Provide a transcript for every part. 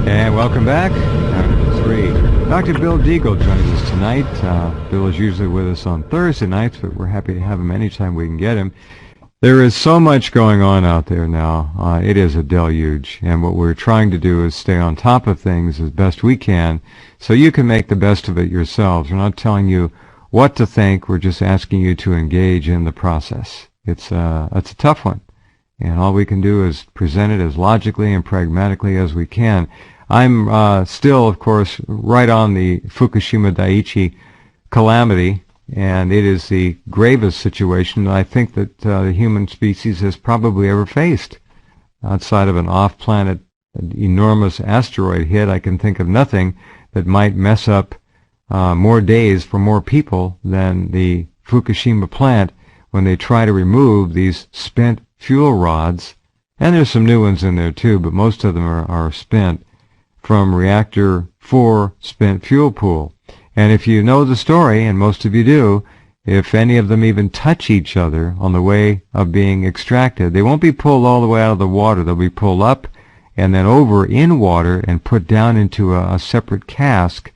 And welcome back. Round 3. Dr. Bill Deagle joins us tonight. Bill is usually with us on Thursday nights, but we're happy to have him anytime we can get him. There is so much going on out there now. It is a deluge, and what we're trying to do is stay on top of things as best we can so you can make the best of it yourselves. We're not telling you what to think. We're just asking you to engage in the process. It's a tough one, and all we can do is present it as logically and pragmatically as we can. I'm still, of course, right on the Fukushima Daiichi calamity, and it is the gravest situation I think that the human species has probably ever faced. Outside of an off-planet enormous asteroid hit, I can think of nothing that might mess up more days for more people than the Fukushima plant when they try to remove these spent fuel rods, and there's some new ones in there too, but most of them are spent, from reactor 4 spent fuel pool. And if you know the story, and most of you do, if any of them even touch each other on the way of being extracted, they won't be pulled all the way out of the water. They'll be pulled up and then over in water and put down into a separate cask,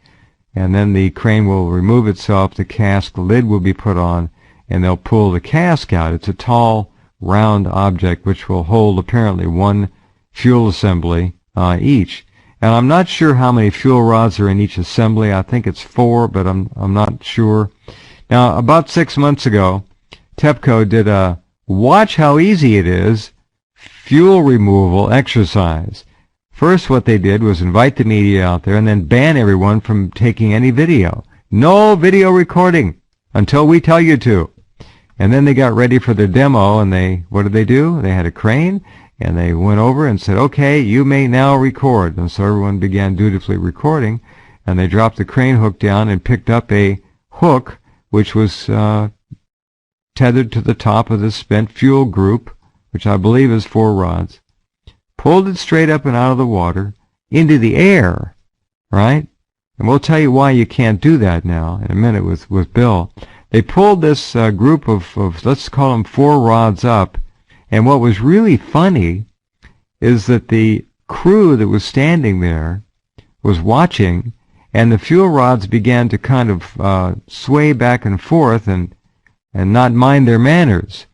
and then the crane will remove itself, the cask lid will be put on, and they'll pull the cask out. It's a tall, round object which will hold apparently one fuel assembly each. And I'm not sure how many fuel rods are in each assembly. I think it's 4, but I'm not sure. Now, about 6 months ago, TEPCO did a watch how easy it is fuel removal exercise. First, what they did was invite the media out there and then ban everyone from taking any video. No video recording until we tell you to. And then they got ready for their demo, and what did they do? They had a crane, and they went over and said, okay, you may now record. And so everyone began dutifully recording, and they dropped the crane hook down and picked up a hook which was tethered to the top of the spent fuel group, which I believe is 4 rods, pulled it straight up and out of the water into the air, right? And we'll tell you why you can't do that now in a minute with Bill. They pulled this group of, let's call them 4 rods up, and what was really funny is that the crew that was standing there was watching, and the fuel rods began to kind of sway back and forth and not mind their manners.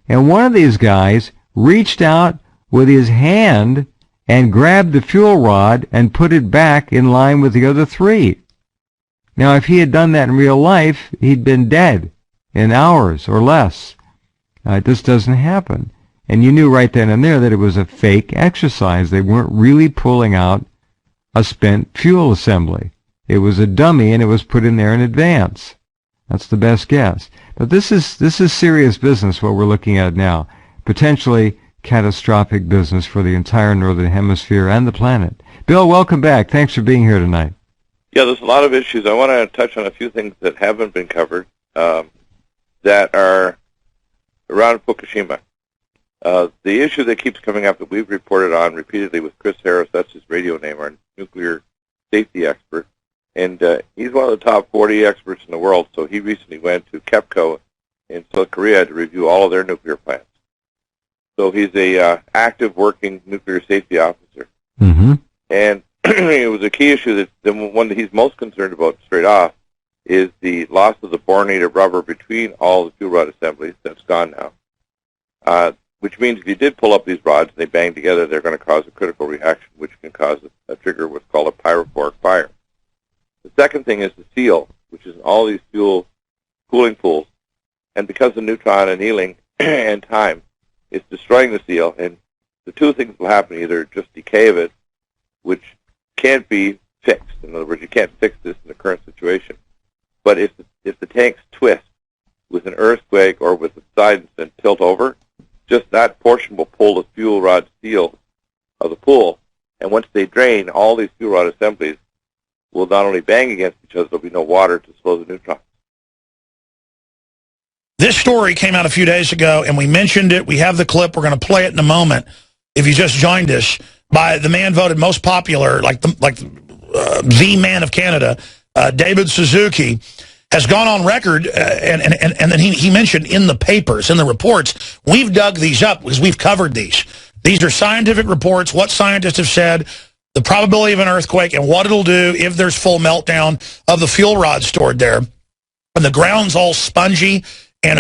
And one of these guys reached out with his hand and grabbed the fuel rod and put it back in line with the other 3. Now, if he had done that in real life, he'd been dead in hours or less. This doesn't happen. And you knew right then and there that it was a fake exercise. They weren't really pulling out a spent fuel assembly. It was a dummy, and it was put in there in advance. That's the best guess. But this is serious business, what we're looking at now. Potentially catastrophic business for the entire Northern Hemisphere and the planet. Bill, welcome back. Thanks for being here tonight. Yeah, there's a lot of issues. I want to touch on a few things that haven't been covered that are around Fukushima. The issue that keeps coming up that we've reported on repeatedly with Chris Harris, that's his radio name, our nuclear safety expert, and he's one of the top 40 experts in the world, so he recently went to KEPCO in South Korea to review all of their nuclear plants. So he's a active working nuclear safety officer. Mm-hmm. And it was a key issue that the one that he's most concerned about straight off is the loss of the borinated rubber between all the fuel rod assemblies. That's gone now. Which means if you did pull up these rods and they bang together, they're going to cause a critical reaction, which can cause a trigger what's called a pyrophoric fire. The second thing is the seal, which is in all these fuel cooling pools. And because of neutron annealing and time, it's destroying the seal. And the 2 things will happen, either just decay of it, which can't be fixed. In other words, you can't fix this in the current situation. But if the tanks twist with an earthquake or with subsidence and tilt over, just that portion will pull the fuel rod seal of the pool. And once they drain, all these fuel rod assemblies will not only bang against each other, there'll be no water to slow the neutrons. This story came out a few days ago, and we mentioned it. We have the clip. We're going to play it in a moment. If you just joined us, by the man voted most popular, the man of Canada, David Suzuki, has gone on record, and then he mentioned in the papers, in the reports, we've dug these up because we've covered these. These are scientific reports, what scientists have said. the probability of an earthquake, and what it'll do if there's full meltdown of the fuel rods stored there. And the ground's all spongy and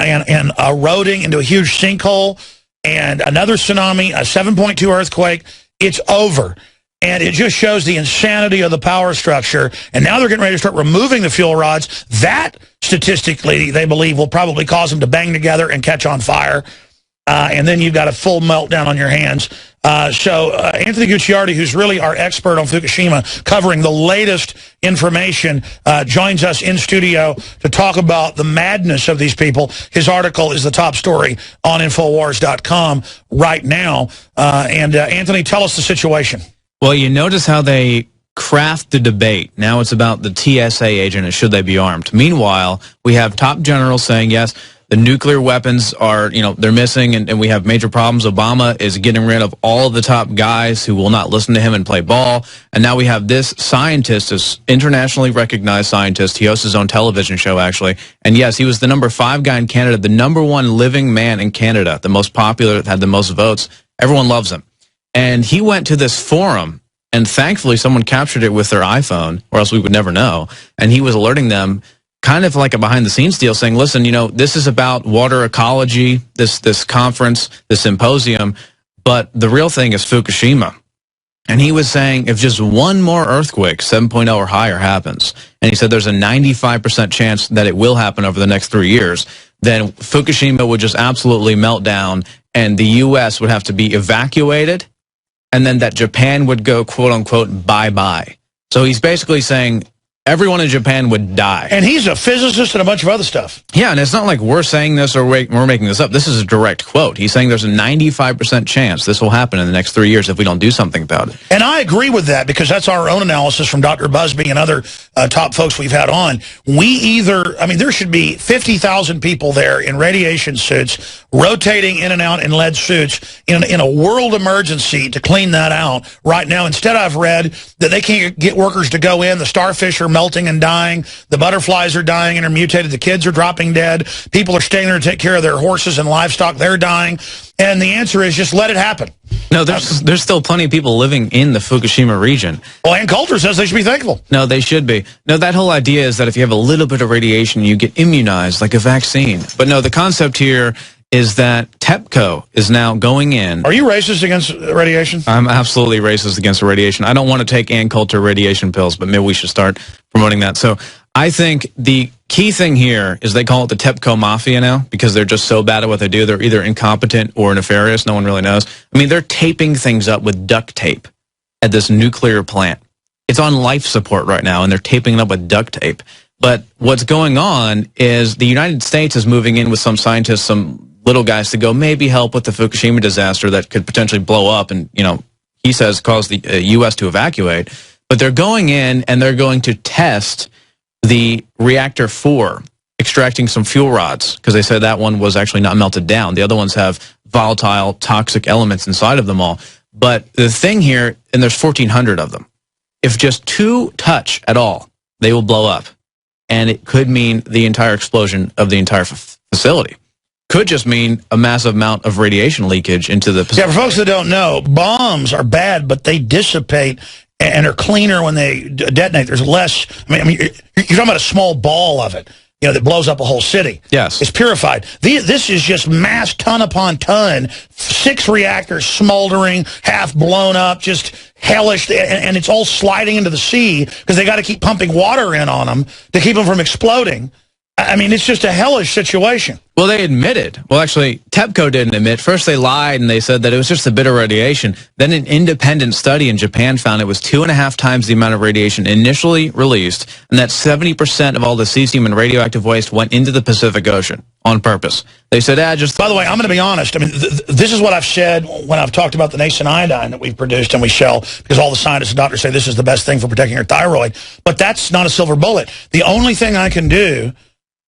eroding into a huge sinkhole, and another tsunami, a 7.2 earthquake, it's over. And it just shows the insanity of the power structure. And now they're getting ready to start removing the fuel rods. That, statistically, they believe will probably cause them to bang together and catch on fire. And then you've got a full meltdown on your hands. So Anthony Gucciardi, who's really our expert on Fukushima, covering the latest information, joins us in studio to talk about the madness of these people. His article is the top story on Infowars.com right now. Anthony, tell us the situation. Well, you notice how they craft the debate. Now it's about the TSA agent and should they be armed. Meanwhile, we have top generals saying, yes, the nuclear weapons are, they're missing and we have major problems. Obama is getting rid of all of the top guys who will not listen to him and play ball. And now we have this scientist, this internationally recognized scientist. He hosts his own television show, actually. And yes, he was the number 5 guy in Canada, the number 1 living man in Canada, the most popular, had the most votes. Everyone loves him. And he went to this forum, and thankfully someone captured it with their iPhone, or else we would never know. And he was alerting them, kind of like a behind-the-scenes deal, saying, listen, this is about water ecology, this conference, this symposium, but the real thing is Fukushima. And he was saying if just one more earthquake, 7.0 or higher, happens, and he said there's a 95% chance that it will happen over the next 3 years, then Fukushima would just absolutely melt down, and the U.S. would have to be evacuated, and then that Japan would go, quote-unquote, bye-bye. So he's basically saying everyone in Japan would die. And he's a physicist and a bunch of other stuff. Yeah, and it's not like we're saying this or we're making this up. This is a direct quote. He's saying there's a 95% chance this will happen in the next 3 years if we don't do something about it. And I agree with that because that's our own analysis from Dr. Busby and other top folks we've had on. There should be 50,000 people there in radiation suits, rotating in and out in lead suits in a world emergency to clean that out right now. Instead, I've read that they can't get workers to go in. The starfish are melting and dying. The butterflies are dying and are mutated. The kids are dropping dead. People are staying there to take care of their horses and livestock. They're dying. And the answer is just let it happen. No, there's still plenty of people living in the Fukushima region. Well, Ann Coulter says they should be thankful. No, they should be. No, that whole idea is that if you have a little bit of radiation, you get immunized like a vaccine. But no, the concept here is that TEPCO is now going in. Are you racist against radiation? I'm absolutely racist against radiation. I don't want to take Ann Coulter radiation pills, but maybe we should start promoting that. So I think the key thing here is they call it the TEPCO Mafia now because they're just so bad at what they do. They're either incompetent or nefarious. No one really knows. I mean, they're taping things up with duct tape at this nuclear plant. It's on life support right now, and they're taping it up with duct tape. But what's going on is the United States is moving in with some scientists, some little guys to go maybe help with the Fukushima disaster that could potentially blow up and, he says cause the U.S. to evacuate. But they're going in and they're going to test the reactor 4, extracting some fuel rods because they said that one was actually not melted down. The other ones have volatile, toxic elements inside of them all. But the thing here, and there's 1,400 of them, if just 2 touch at all, they will blow up. And it could mean the entire explosion of the entire facility. Could just mean a massive amount of radiation leakage into the Pacific. Yeah, for folks that don't know, bombs are bad, but they dissipate and are cleaner when they detonate. There's less. I mean, you're talking about a small ball of it, that blows up a whole city. Yes, it's purified. This is just mass ton upon ton. 6 reactors smoldering, half blown up, just hellish, and it's all sliding into the sea because they got to keep pumping water in on them to keep them from exploding. I mean, it's just a hellish situation. Well, they admitted. Well, actually, TEPCO didn't admit. First, they lied, and they said that it was just a bit of radiation. Then an independent study in Japan found it was 2.5 times the amount of radiation initially released, and that 70% of all the cesium and radioactive waste went into the Pacific Ocean on purpose. They said, just... By the way, I'm going to be honest. I mean, this is what I've said when I've talked about the nascent iodine that we've produced and we sell, because all the scientists and doctors say this is the best thing for protecting your thyroid. But that's not a silver bullet. The only thing I can do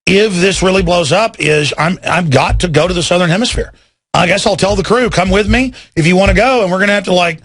if this really blows up is I've got to go to the Southern Hemisphere. I guess I'll tell the crew, come with me if you want to go, and we're going to have to,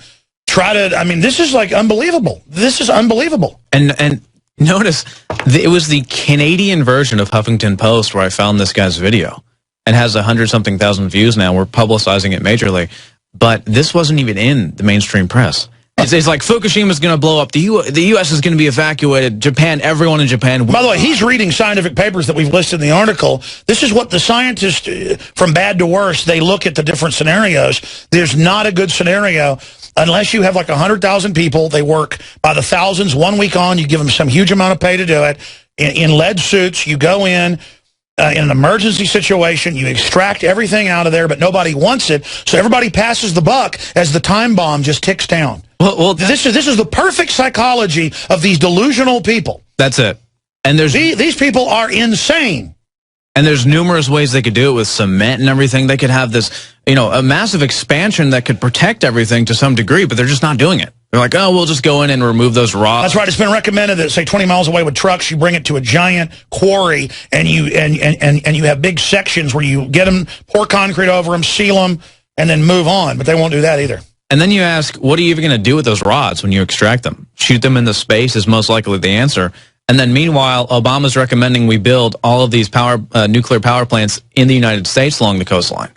try to, this is, unbelievable. This is unbelievable. And notice, it was the Canadian version of Huffington Post where I found this guy's video, and has 100-something thousand views now. We're publicizing it majorly. But this wasn't even in the mainstream press. It's like Fukushima's going to blow up. The U.S. is going to be evacuated. Japan, everyone in Japan. By the way, he's reading scientific papers that we've listed in the article. This is what the scientists, from bad to worse, they look at the different scenarios. There's not a good scenario unless you have like 100,000 people. They work by the thousands, 1 week on. You give them some huge amount of pay to do it. In lead suits, you go in an emergency situation, you extract everything out of there, but nobody wants it. So everybody passes the buck as the time bomb just ticks down. Well, this is the perfect psychology of these delusional people. That's it. And these people are insane. And there's numerous ways they could do it with cement and everything. They could have this, a massive expansion that could protect everything to some degree, but they're just not doing it. They're like, oh, we'll just go in and remove those rocks. That's right. It's been recommended that, say, 20 miles away with trucks, you bring it to a giant quarry, and you have big sections where you get them, pour concrete over them, seal them, and then move on. But they won't do that either. And then you ask, what are you even going to do with those rods when you extract them? Shoot them into space is most likely the answer. And then meanwhile, Obama's recommending we build all of these nuclear power plants in the United States along the coastline.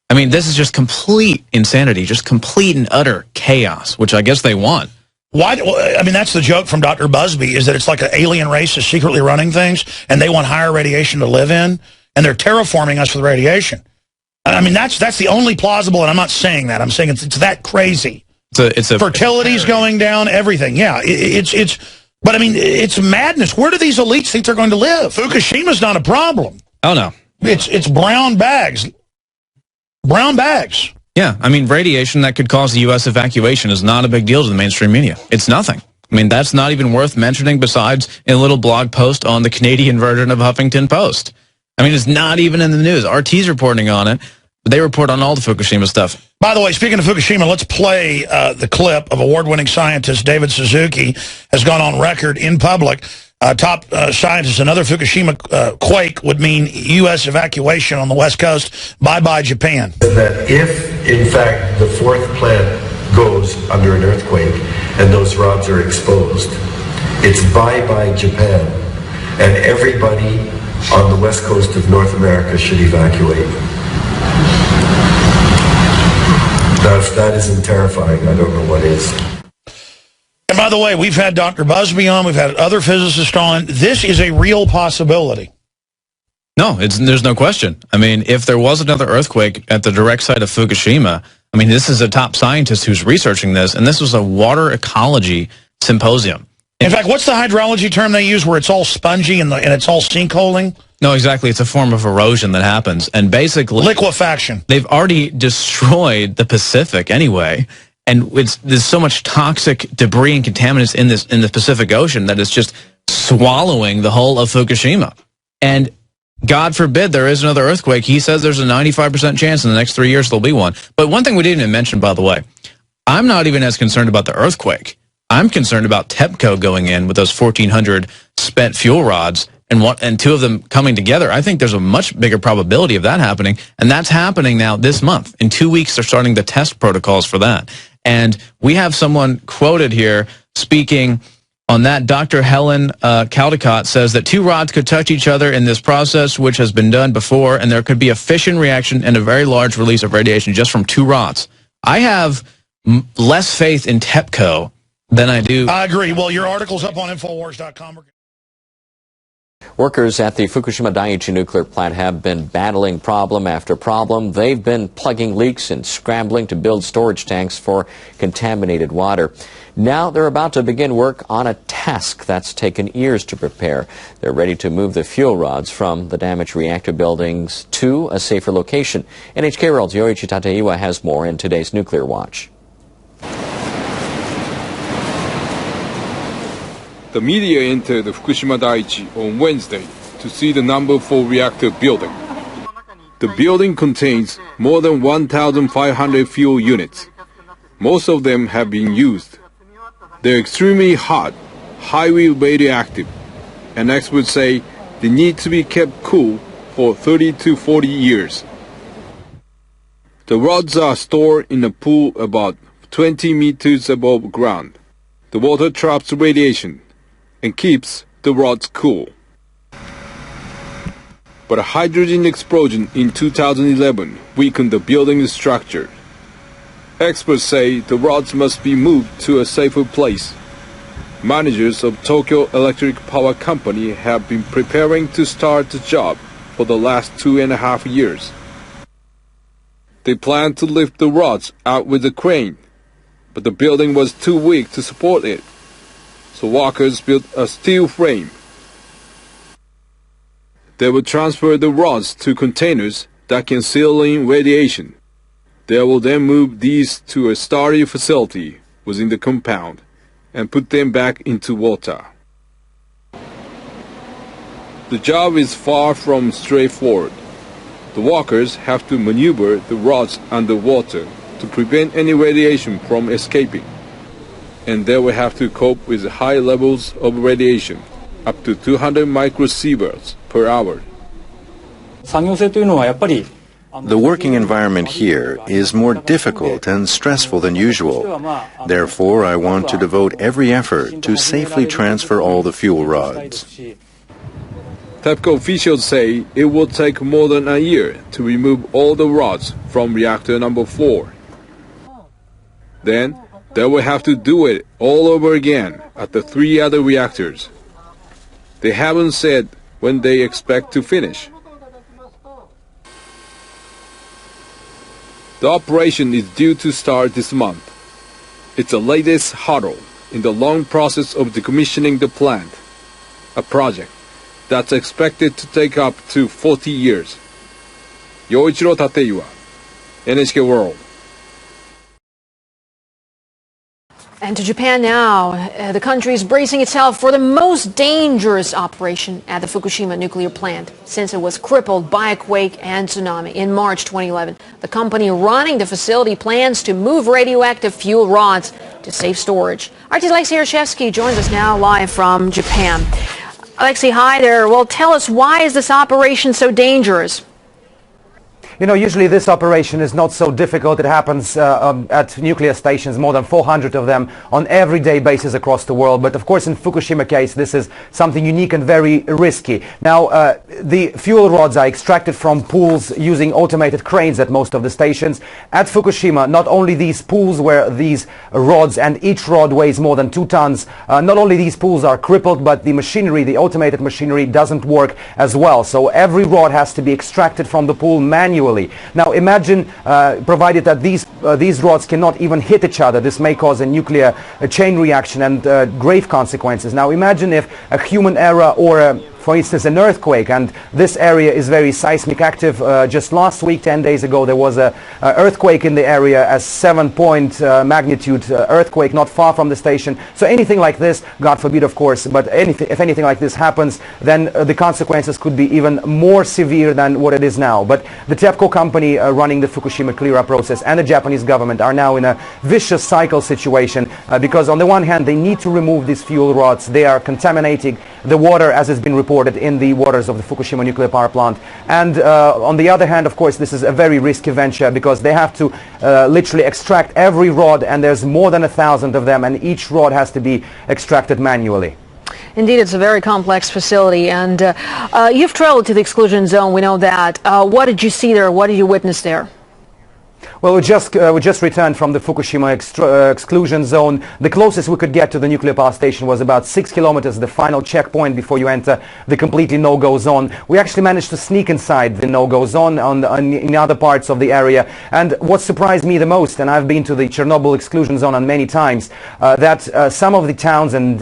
I mean, this is just complete insanity, just complete and utter chaos, which I guess they want. Why? I mean, that's the joke from Dr. Busby, is that it's like an alien race is secretly running things, and they want higher radiation to live in, and they're terraforming us with radiation. I mean, that's the only plausible, and I'm not saying that. I'm saying it's that crazy. It's a fertility's going down, everything. Yeah, but I mean, it's madness. Where do these elites think they're going to live? Fukushima's not a problem. Oh, no. It's brown bags. Brown bags. Yeah, I mean, radiation that could cause the U.S. evacuation is not a big deal to the mainstream media. It's nothing. I mean, that's not even worth mentioning besides in a little blog post on the Canadian version of Huffington Post. I mean, it's not even in the news. RT's reporting on it, but they report on all the Fukushima stuff. By the way, speaking of Fukushima, let's play the clip of award-winning scientist David Suzuki has gone on record in public. Top scientists, another Fukushima quake would mean U.S. evacuation on the West Coast. Bye-bye, Japan. That if, in fact, the fourth plant goes under an earthquake and those rods are exposed, it's bye-bye Japan. And everybody on the west coast of North America should evacuate. Now, if that isn't terrifying, I don't know what is. And by the way, we've had Dr. Busby on, we've had other physicists on. This is a real possibility. No, there's no question. I mean, if there was another earthquake at the direct site of Fukushima, I mean, this is a top scientist who's researching this, and this was a water ecology symposium. In fact, what's the hydrology term they use where it's all spongy and it's all sinkholing? No, exactly. It's a form of erosion that happens. And basically, liquefaction. They've already destroyed the Pacific anyway. And there's so much toxic debris and contaminants in the Pacific Ocean that it's just swallowing the whole of Fukushima. And God forbid there is another earthquake. He says there's a 95% chance in the next 3 years there'll be one. But one thing we didn't even mention, by the way, I'm not even as concerned about the earthquake. I'm concerned about TEPCO going in with those 1,400 spent fuel rods and two of them coming together. I think there's a much bigger probability of that happening, and that's happening now this month. In 2 weeks, they're starting the test protocols for that. And we have someone quoted here speaking on that. Dr. Helen Caldecott says that two rods could touch each other in this process, which has been done before, and there could be a fission reaction and a very large release of radiation just from two rods. I have less faith in TEPCO than I do. I agree. Well, your article's up on Infowars.com. Workers at the Fukushima Dangers nuclear plant have been battling problem after problem. They've been plugging leaks and scrambling to build storage tanks for contaminated water. Now they're about to begin work on a task that's taken years to prepare. They're ready to move the fuel rods from the damaged reactor buildings to a safer location. NHK World's Yoichi Tateiwa has more in today's Nuclear Watch. The media entered the Fukushima Daiichi on Wednesday to see the number 4 reactor building. The building contains more than 1,500 fuel units. Most of them have been used. They're extremely hot, highly radioactive, and experts say they need to be kept cool for 30 to 40 years. The rods are stored in a pool about 20 meters above ground. The water traps radiation and keeps the rods cool. But a hydrogen explosion in 2011 weakened the building's structure. Experts say the rods must be moved to a safer place. Managers of Tokyo Electric Power Company have been preparing to start the job for the last 2.5 years. They plan to lift the rods out with a crane, but the building was too weak to support it, so workers built a steel frame. They will transfer the rods to containers that can seal in radiation. They will then move these to a storage facility within the compound and put them back into water. The job is far from straightforward. The workers have to maneuver the rods underwater to prevent any radiation from escaping. And they will have to cope with high levels of radiation, up to 200 microsieverts per hour. The working environment here is more difficult and stressful than usual. Therefore, I want to devote every effort to safely transfer all the fuel rods. TEPCO officials say it will take more than a year to remove all the rods from reactor number 4. Then, they will have to do it all over again at the 3 other reactors. They haven't said when they expect to finish. The operation is due to start this month. It's the latest hurdle in the long process of decommissioning the plant, a project that's expected to take up to 40 years. Yoichiro Tateiwa, NHK World. And to Japan now. The country is bracing itself for the most dangerous operation at the Fukushima nuclear plant since it was crippled by a quake and tsunami in March 2011. The company running the facility plans to move radioactive fuel rods to safe storage. RT's Alexei Hershevsky joins us now live from Japan. Alexei, hi there. Well, tell us, why is this operation so dangerous? You know, usually this operation is not so difficult. It happens at nuclear stations, more than 400 of them on everyday basis across the world. But of course, in Fukushima case, this is something unique and very risky. Now, the fuel rods are extracted from pools using automated cranes at most of the stations. At Fukushima, not only these pools where these rods, and each rod weighs more than 2 tons, not only these pools are crippled, but the machinery, the automated machinery, doesn't work as well. So every rod has to be extracted from the pool manually. Now imagine, provided that these rods cannot even hit each other, this may cause a nuclear chain reaction and grave consequences. Now imagine if a human error or for instance, an earthquake, and this area is very seismic active. Just last week, 10 days ago, there was a earthquake in the area, a 7-point magnitude earthquake not far from the station. So anything like this, God forbid, of course, but if anything like this happens, then the consequences could be even more severe than what it is now. But the TEPCO company running the Fukushima clear-up process and the Japanese government are now in a vicious cycle situation because on the one hand, they need to remove these fuel rods. They are contaminating the water, as has been reported, in the waters of the Fukushima nuclear power plant. And on the other hand, of course, this is a very risky venture because they have to literally extract every rod, and there's more than 1,000 of them, and each rod has to be extracted manually. Indeed, it's a very complex facility, and you've traveled to the exclusion zone. We know that. What did you see there? What did you witness there? Well, we just returned from the Fukushima exclusion zone. The closest we could get to the nuclear power station was about 6 kilometers, the final checkpoint before you enter the completely no-go zone. We actually managed to sneak inside the no-go zone in other parts of the area. And what surprised me the most, and I've been to the Chernobyl exclusion zone on many times, that some of the towns and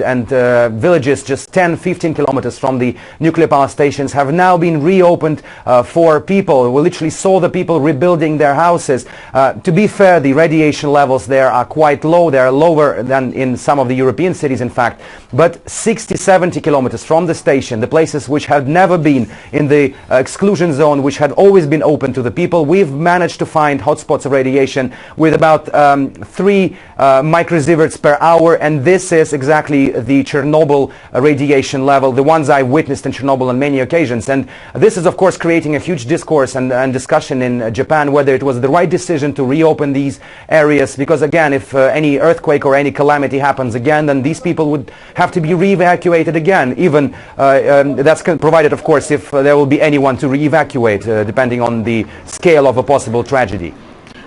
villages just 10-15 kilometers from the nuclear power stations have now been reopened for people. We literally saw the people rebuilding their houses. To be fair, the radiation levels there are quite low. They are lower than in some of the European cities, in fact. But 60-70 kilometers from the station, the places which had never been in the exclusion zone, which had always been open to the people, we've managed to find hotspots of radiation with about 3 microsieverts per hour. And this is exactly the Chernobyl radiation level, the ones I witnessed in Chernobyl on many occasions. And this is, of course, creating a huge discourse and discussion in Japan, whether it was the right decision to reopen these areas, because again, if any earthquake or any calamity happens again, then these people would have to be re-evacuated again, even that's provided, of course, if there will be anyone to re-evacuate, depending on the scale of a possible tragedy.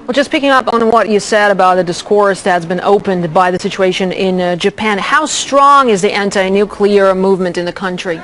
Well, just picking up on what you said about the discourse that's been opened by the situation in Japan, how strong is the anti-nuclear movement in the country?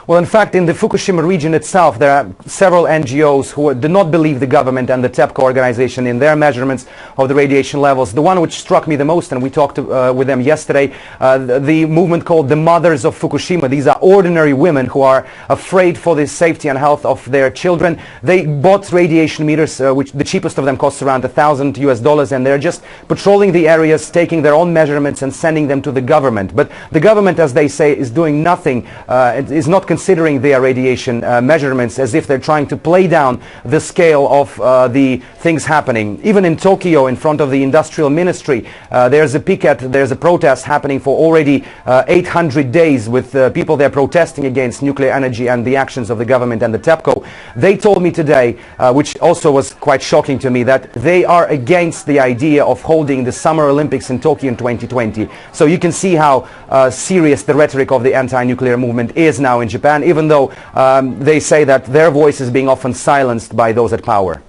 Well, in fact, in the Fukushima region itself, there are several NGOs who do not believe the government and the TEPCO organization in their measurements of the radiation levels. The one which struck me the most, and we talked with them yesterday, the movement called the Mothers of Fukushima. These are ordinary women who are afraid for the safety and health of their children. They bought radiation meters, which the cheapest of them costs around $1,000 US, and they're just patrolling the areas, taking their own measurements and sending them to the government. But the government, as they say, is doing nothing. It is not considering their radiation measurements, as if they're trying to play down the scale of the things happening. Even in Tokyo, in front of the industrial ministry, there's a picket, there's a protest happening for already 800 days with people there protesting against nuclear energy and the actions of the government and the TEPCO. They told me today, which also was quite shocking to me, that they are against the idea of holding the Summer Olympics in Tokyo in 2020. So you can see how serious the rhetoric of the anti-nuclear movement is now in Japan, even though they say that their voice is being often silenced by those at power.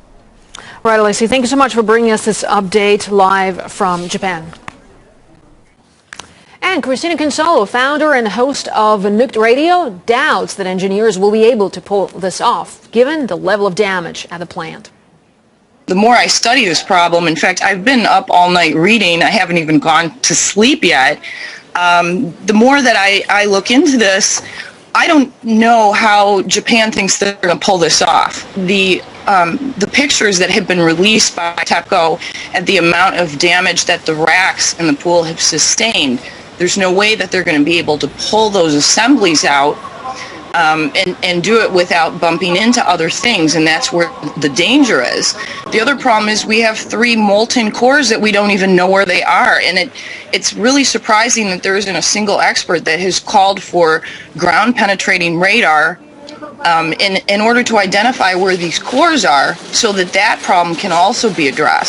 Right, Alexei, thank you so much for bringing us this update live from Japan. And Christina Consolo, founder and host of Nuked Radio, doubts that engineers will be able to pull this off, given the level of damage at the plant. The more I study this problem, in fact, I've been up all night reading. I haven't even gone to sleep yet. The more that I look into this, I don't know how Japan thinks they're going to pull this off. The pictures that have been released by TEPCO and the amount of damage that the racks in the pool have sustained, there's no way that they're going to be able to pull those assemblies out and do it without bumping into other things, and that's where the danger is. The other problem is we have 3 molten cores that we don't even know where they are, and it's really surprising that there isn't a single expert that has called for ground-penetrating radar in order to identify where these cores are, so that that problem can also be addressed.